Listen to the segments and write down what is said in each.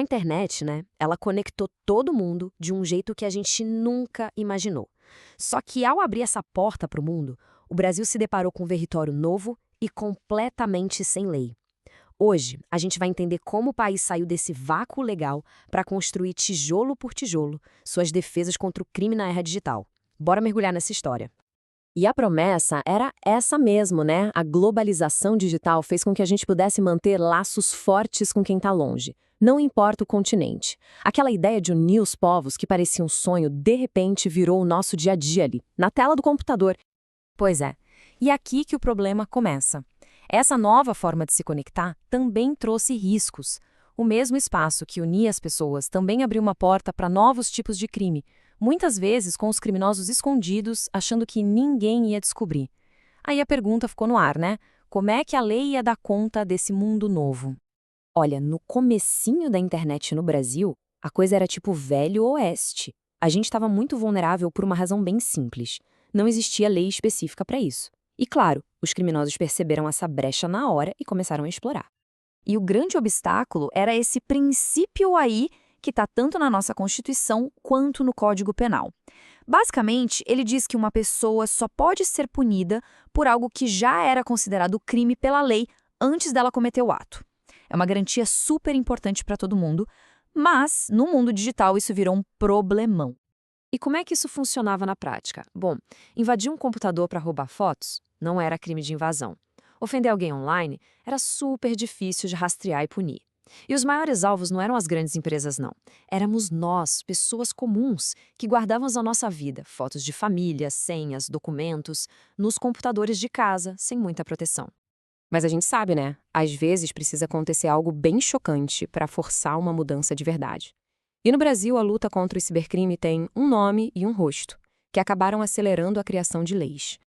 A internet, né, ela conectou todo mundo de um jeito que a gente nunca imaginou. Só que ao abrir essa porta para o mundo, o Brasil se deparou com um território novo e completamente sem lei. Hoje, a gente vai entender como o país saiu desse vácuo legal para construir tijolo por tijolo suas defesas contra o crime na era digital. Bora mergulhar nessa história. E a promessa era essa mesmo, né? A globalização digital fez com que a gente pudesse manter laços fortes com quem está longe. Não importa o continente. Aquela ideia de unir os povos que parecia um sonho, de repente virou o nosso dia a dia ali, na tela do computador. Pois é. E é aqui que o problema começa. Essa nova forma de se conectar também trouxe riscos. O mesmo espaço que unia as pessoas também abriu uma porta para novos tipos de crime, muitas vezes com os criminosos escondidos, achando que ninguém ia descobrir. Aí a pergunta ficou no ar, né? Como é que a lei ia dar conta desse mundo novo? Olha, no comecinho da internet no Brasil, a coisa era tipo Velho Oeste. A gente estava muito vulnerável por uma razão bem simples. Não existia lei específica para isso. E claro, os criminosos perceberam essa brecha na hora e começaram a explorar. E o grande obstáculo era esse princípio aí que está tanto na nossa Constituição quanto no Código Penal. Basicamente, ele diz que uma pessoa só pode ser punida por algo que já era considerado crime pela lei antes dela cometer o ato. É uma garantia super importante para todo mundo, mas no mundo digital isso virou um problemão. E como é que isso funcionava na prática? Bom, invadir um computador para roubar fotos não era crime de invasão. Ofender alguém online era super difícil de rastrear e punir. E os maiores alvos não eram as grandes empresas, não. Éramos nós, pessoas comuns, que guardávamos a nossa vida, fotos de família, senhas, documentos, nos computadores de casa, sem muita proteção. Mas a gente sabe, né? Às vezes precisa acontecer algo bem chocante para forçar uma mudança de verdade. E no Brasil, a luta contra o cibercrime tem um nome e um rosto, que acabaram acelerando a criação de leis.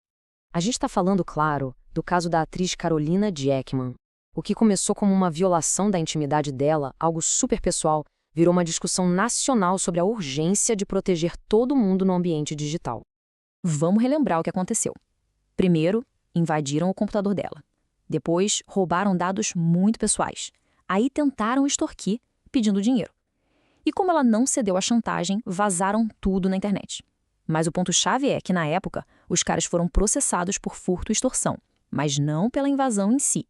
A gente está falando, claro, do caso da atriz Carolina Diekman. O que começou como uma violação da intimidade dela, algo super pessoal, virou uma discussão nacional sobre a urgência de proteger todo mundo no ambiente digital. Vamos relembrar o que aconteceu. Primeiro, invadiram o computador dela. Depois, roubaram dados muito pessoais. Aí tentaram extorquir, pedindo dinheiro. E como ela não cedeu à chantagem, vazaram tudo na internet. Mas o ponto-chave é que, na época, os caras foram processados por furto e extorsão, mas não pela invasão em si.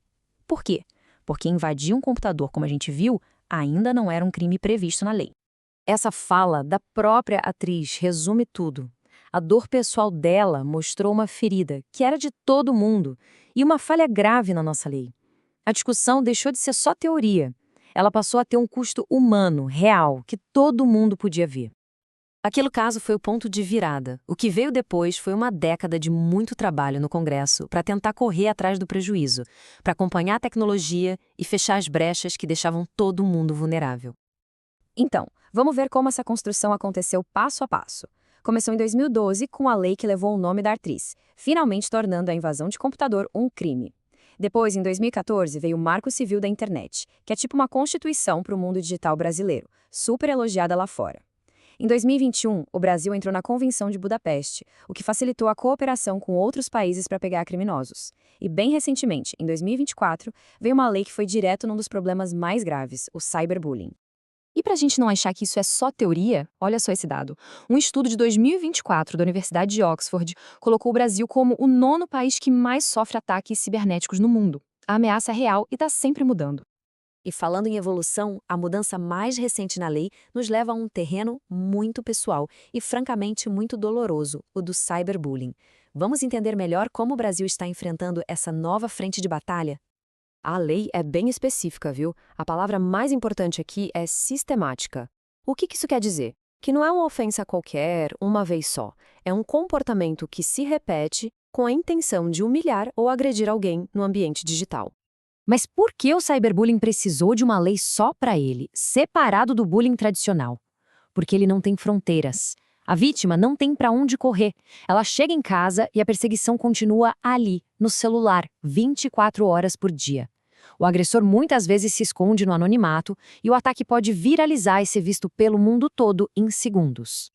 Por quê? Porque invadir um computador, como a gente viu, ainda não era um crime previsto na lei. Essa fala da própria atriz resume tudo. A dor pessoal dela mostrou uma ferida que era de todo mundo e uma falha grave na nossa lei. A discussão deixou de ser só teoria. Ela passou a ter um custo humano, real, que todo mundo podia ver. Aquele caso foi o ponto de virada. O que veio depois foi uma década de muito trabalho no Congresso para tentar correr atrás do prejuízo, para acompanhar a tecnologia e fechar as brechas que deixavam todo mundo vulnerável. Então, vamos ver como essa construção aconteceu passo a passo. Começou em 2012 com a lei que levou o nome da atriz, finalmente tornando a invasão de computador um crime. Depois, em 2014, veio o Marco Civil da Internet, que é tipo uma constituição para o mundo digital brasileiro, super elogiada lá fora. Em 2021, o Brasil entrou na Convenção de Budapeste, o que facilitou a cooperação com outros países para pegar criminosos. E bem recentemente, em 2024, veio uma lei que foi direto num dos problemas mais graves, o cyberbullying. E para a gente não achar que isso é só teoria, olha só esse dado. Um estudo de 2024 da Universidade de Oxford colocou o Brasil como o 9º país que mais sofre ataques cibernéticos no mundo. A ameaça é real e está sempre mudando. E falando em evolução, a mudança mais recente na lei nos leva a um terreno muito pessoal e francamente muito doloroso, o do cyberbullying. Vamos entender melhor como o Brasil está enfrentando essa nova frente de batalha? A lei é bem específica, viu? A palavra mais importante aqui é sistemática. O que isso quer dizer? Que não é uma ofensa qualquer, uma vez só. É um comportamento que se repete com a intenção de humilhar ou agredir alguém no ambiente digital. Mas por que o cyberbullying precisou de uma lei só para ele, separado do bullying tradicional? Porque ele não tem fronteiras. A vítima não tem para onde correr. Ela chega em casa e a perseguição continua ali, no celular, 24 horas por dia. O agressor muitas vezes se esconde no anonimato e o ataque pode viralizar e ser visto pelo mundo todo em segundos.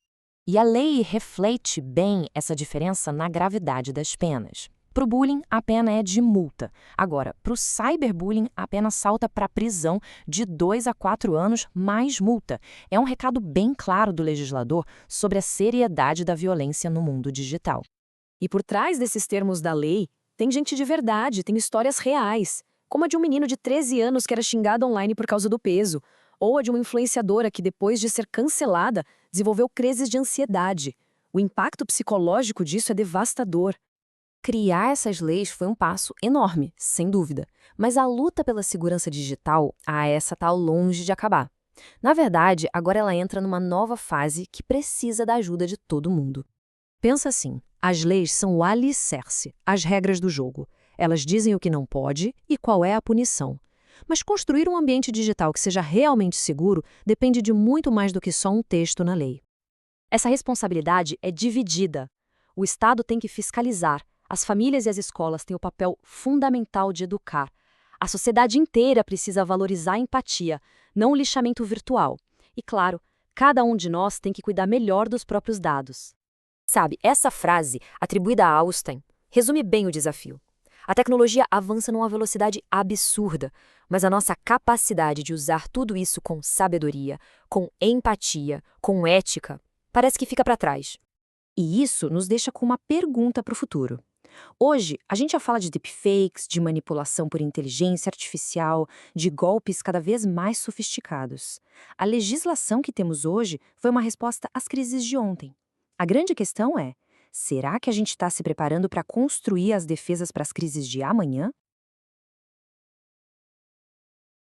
E a lei reflete bem essa diferença na gravidade das penas. Para o bullying, a pena é de multa. Agora, para o cyberbullying, a pena salta para prisão de 2 a 4 anos mais multa. É um recado bem claro do legislador sobre a seriedade da violência no mundo digital. E por trás desses termos da lei, tem gente de verdade, tem histórias reais, como a de um menino de 13 anos que era xingado online por causa do peso, ou a de uma influenciadora que, depois de ser cancelada, desenvolveu crises de ansiedade. O impacto psicológico disso é devastador. Criar essas leis foi um passo enorme, sem dúvida, mas a luta pela segurança digital, essa está longe de acabar. Na verdade, agora ela entra numa nova fase que precisa da ajuda de todo mundo. Pensa assim, as leis são o alicerce, as regras do jogo. Elas dizem o que não pode e qual é a punição. Mas construir um ambiente digital que seja realmente seguro depende de muito mais do que só um texto na lei. Essa responsabilidade é dividida. O Estado tem que fiscalizar, as famílias e as escolas têm o papel fundamental de educar. A sociedade inteira precisa valorizar a empatia, não o lixamento virtual. E, claro, cada um de nós tem que cuidar melhor dos próprios dados. Sabe, essa frase, atribuída a Einstein, resume bem o desafio. A tecnologia avança numa velocidade absurda, mas a nossa capacidade de usar tudo isso com sabedoria, com empatia, com ética, parece que fica para trás. E isso nos deixa com uma pergunta para o futuro. Hoje, a gente já fala de deepfakes, de manipulação por inteligência artificial, de golpes cada vez mais sofisticados. A legislação que temos hoje foi uma resposta às crises de ontem. A grande questão é: será que a gente está se preparando para construir as defesas para as crises de amanhã?